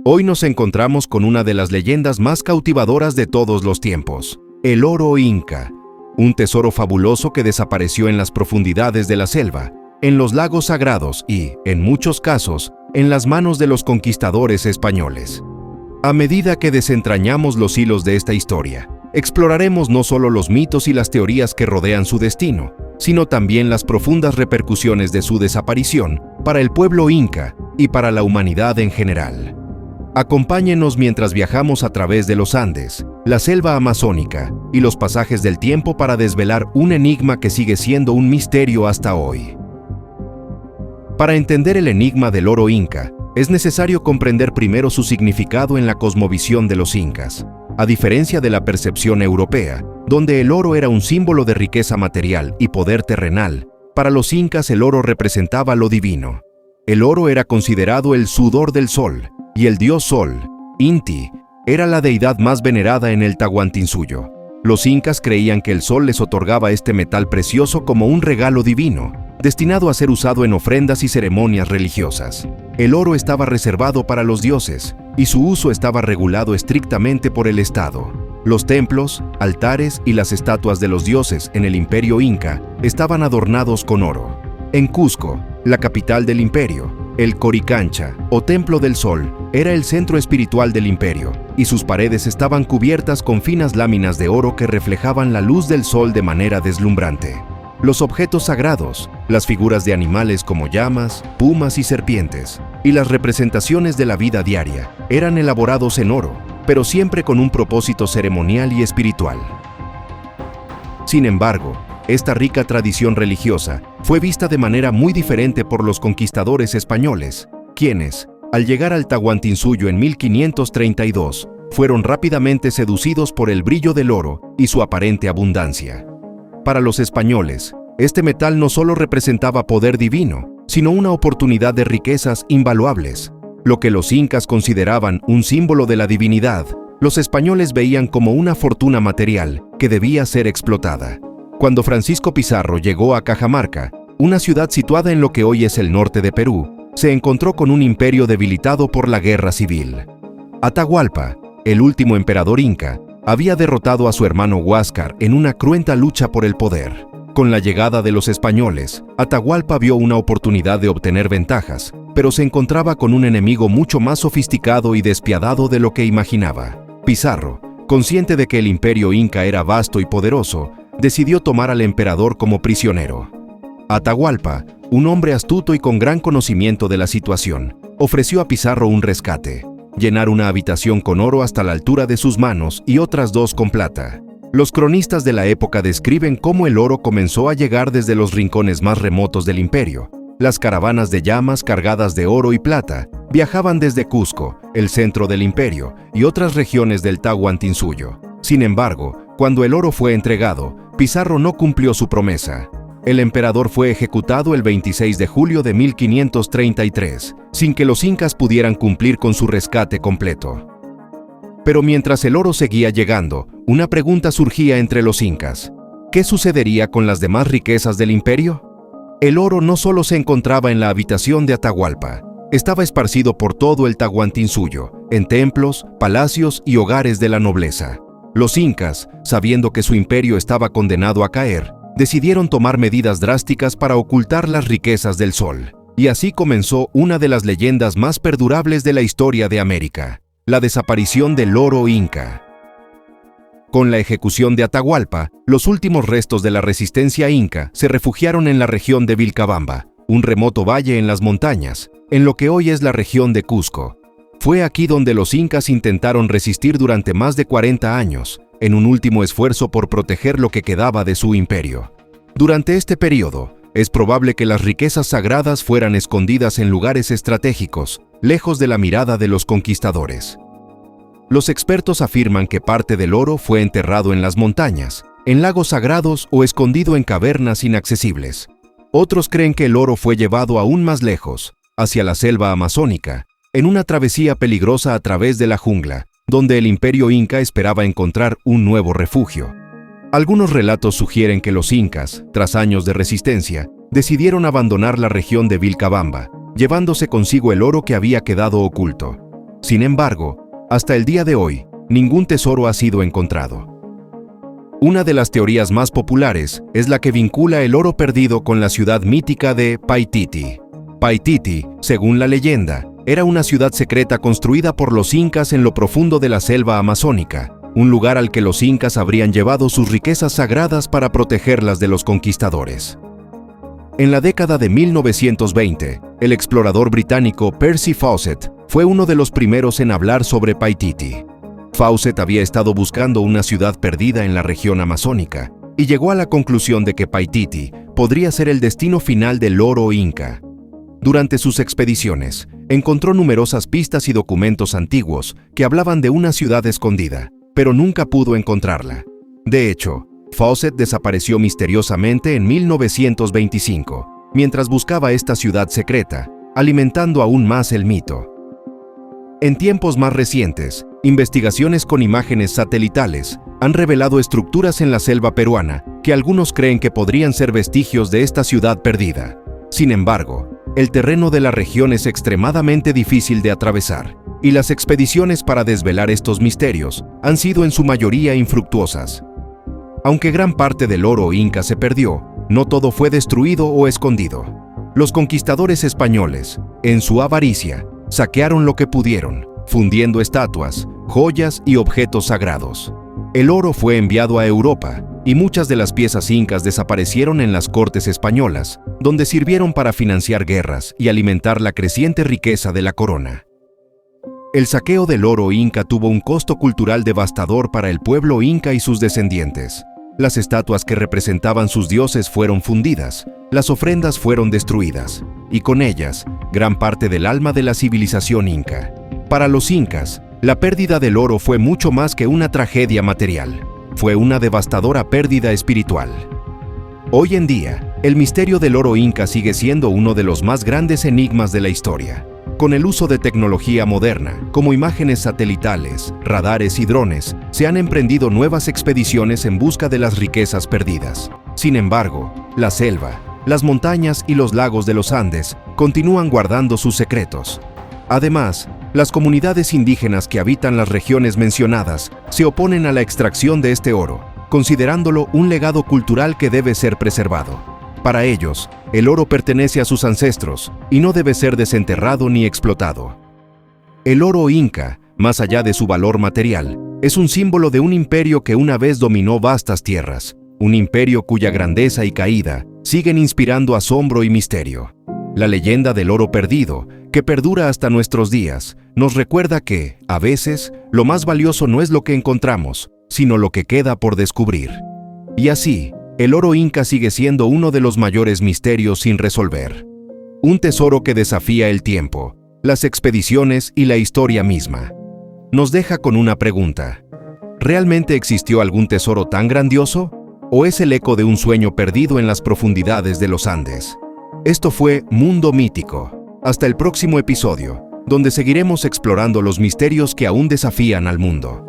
Hoy nos encontramos con una de las leyendas más cautivadoras de todos los tiempos, el oro inca, un tesoro fabuloso que desapareció en las profundidades de la selva, en los lagos sagrados y, en muchos casos, en las manos de los conquistadores españoles. A medida que desentrañamos los hilos de esta historia, exploraremos no solo los mitos y las teorías que rodean su destino, sino también las profundas repercusiones de su desaparición para el pueblo inca y para la humanidad en general. Acompáñenos mientras viajamos a través de los Andes, la selva amazónica y los pasajes del tiempo para desvelar un enigma que sigue siendo un misterio hasta hoy. Para entender el enigma del oro inca, es necesario comprender primero su significado en la cosmovisión de los incas. A diferencia de la percepción europea, donde el oro era un símbolo de riqueza material y poder terrenal, para los incas el oro representaba lo divino. El oro era considerado el sudor del sol, y el dios Sol, Inti, era la deidad más venerada en el Tahuantinsuyo. Los incas creían que el sol les otorgaba este metal precioso como un regalo divino, destinado a ser usado en ofrendas y ceremonias religiosas. El oro estaba reservado para los dioses, y su uso estaba regulado estrictamente por el Estado. Los templos, altares y las estatuas de los dioses en el imperio inca estaban adornados con oro. En Cusco, la capital del imperio, el Coricancha, o Templo del Sol, era el centro espiritual del imperio, y sus paredes estaban cubiertas con finas láminas de oro que reflejaban la luz del sol de manera deslumbrante. Los objetos sagrados, las figuras de animales como llamas, pumas y serpientes, y las representaciones de la vida diaria, eran elaborados en oro, pero siempre con un propósito ceremonial y espiritual. Sin embargo, esta rica tradición religiosa fue vista de manera muy diferente por los conquistadores españoles, quienes, al llegar al Tahuantinsuyo en 1532, fueron rápidamente seducidos por el brillo del oro y su aparente abundancia. Para los españoles, este metal no solo representaba poder divino, sino una oportunidad de riquezas invaluables. Lo que los incas consideraban un símbolo de la divinidad, los españoles veían como una fortuna material que debía ser explotada. Cuando Francisco Pizarro llegó a Cajamarca, una ciudad situada en lo que hoy es el norte de Perú, se encontró con un imperio debilitado por la guerra civil. Atahualpa, el último emperador inca, había derrotado a su hermano Huáscar en una cruenta lucha por el poder. Con la llegada de los españoles, Atahualpa vio una oportunidad de obtener ventajas, pero se encontraba con un enemigo mucho más sofisticado y despiadado de lo que imaginaba. Pizarro, consciente de que el imperio inca era vasto y poderoso, decidió tomar al emperador como prisionero. Atahualpa, un hombre astuto y con gran conocimiento de la situación, ofreció a Pizarro un rescate: llenar una habitación con oro hasta la altura de sus manos y otras dos con plata. Los cronistas de la época describen cómo el oro comenzó a llegar desde los rincones más remotos del imperio. Las caravanas de llamas cargadas de oro y plata viajaban desde Cusco, el centro del imperio, y otras regiones del Tahuantinsuyo. Sin embargo, cuando el oro fue entregado, Pizarro no cumplió su promesa. El emperador fue ejecutado el 26 de julio de 1533, sin que los incas pudieran cumplir con su rescate completo. Pero mientras el oro seguía llegando, una pregunta surgía entre los incas: ¿qué sucedería con las demás riquezas del imperio? El oro no solo se encontraba en la habitación de Atahualpa, estaba esparcido por todo el Tahuantinsuyo, en templos, palacios y hogares de la nobleza. Los incas, sabiendo que su imperio estaba condenado a caer, decidieron tomar medidas drásticas para ocultar las riquezas del sol. Y así comenzó una de las leyendas más perdurables de la historia de América: la desaparición del oro inca. Con la ejecución de Atahualpa, los últimos restos de la resistencia inca se refugiaron en la región de Vilcabamba, un remoto valle en las montañas, en lo que hoy es la región de Cusco. Fue aquí donde los incas intentaron resistir durante más de 40 años, en un último esfuerzo por proteger lo que quedaba de su imperio. Durante este periodo, es probable que las riquezas sagradas fueran escondidas en lugares estratégicos, lejos de la mirada de los conquistadores. Los expertos afirman que parte del oro fue enterrado en las montañas, en lagos sagrados o escondido en cavernas inaccesibles. Otros creen que el oro fue llevado aún más lejos, hacia la selva amazónica, en una travesía peligrosa a través de la jungla, donde el imperio inca esperaba encontrar un nuevo refugio. Algunos relatos sugieren que los incas, tras años de resistencia, decidieron abandonar la región de Vilcabamba, llevándose consigo el oro que había quedado oculto. Sin embargo, hasta el día de hoy, ningún tesoro ha sido encontrado. Una de las teorías más populares es la que vincula el oro perdido con la ciudad mítica de Paititi. Paititi, según la leyenda, era una ciudad secreta construida por los incas en lo profundo de la selva amazónica, un lugar al que los incas habrían llevado sus riquezas sagradas para protegerlas de los conquistadores. En la década de 1920, el explorador británico Percy Fawcett fue uno de los primeros en hablar sobre Paititi. Fawcett había estado buscando una ciudad perdida en la región amazónica y llegó a la conclusión de que Paititi podría ser el destino final del oro inca. Durante sus expediciones, encontró numerosas pistas y documentos antiguos que hablaban de una ciudad escondida, pero nunca pudo encontrarla. De hecho, Fawcett desapareció misteriosamente en 1925, mientras buscaba esta ciudad secreta, alimentando aún más el mito. En tiempos más recientes, investigaciones con imágenes satelitales han revelado estructuras en la selva peruana que algunos creen que podrían ser vestigios de esta ciudad perdida. Sin embargo, el terreno de la región es extremadamente difícil de atravesar, y las expediciones para desvelar estos misterios han sido en su mayoría infructuosas. Aunque gran parte del oro inca se perdió, no todo fue destruido o escondido. Los conquistadores españoles, en su avaricia, saquearon lo que pudieron, fundiendo estatuas, joyas y objetos sagrados. El oro fue enviado a Europa, y muchas de las piezas incas desaparecieron en las cortes españolas, donde sirvieron para financiar guerras y alimentar la creciente riqueza de la corona. El saqueo del oro inca tuvo un costo cultural devastador para el pueblo inca y sus descendientes. Las estatuas que representaban sus dioses fueron fundidas, las ofrendas fueron destruidas, y con ellas, gran parte del alma de la civilización inca. Para los incas, la pérdida del oro fue mucho más que una tragedia material. Fue una devastadora pérdida espiritual. Hoy en día, el misterio del oro inca sigue siendo uno de los más grandes enigmas de la historia. Con el uso de tecnología moderna, como imágenes satelitales, radares y drones, se han emprendido nuevas expediciones en busca de las riquezas perdidas. Sin embargo, la selva, las montañas y los lagos de los Andes continúan guardando sus secretos. Además, las comunidades indígenas que habitan las regiones mencionadas se oponen a la extracción de este oro, considerándolo un legado cultural que debe ser preservado. Para ellos, el oro pertenece a sus ancestros y no debe ser desenterrado ni explotado. El oro inca, más allá de su valor material, es un símbolo de un imperio que una vez dominó vastas tierras, un imperio cuya grandeza y caída siguen inspirando asombro y misterio. La leyenda del oro perdido, que perdura hasta nuestros días, nos recuerda que, a veces, lo más valioso no es lo que encontramos, sino lo que queda por descubrir. Y así, el oro inca sigue siendo uno de los mayores misterios sin resolver. Un tesoro que desafía el tiempo, las expediciones y la historia misma. Nos deja con una pregunta. ¿Realmente existió algún tesoro tan grandioso? ¿O es el eco de un sueño perdido en las profundidades de los Andes? Esto fue Mundo Mítico. Hasta el próximo episodio, donde seguiremos explorando los misterios que aún desafían al mundo.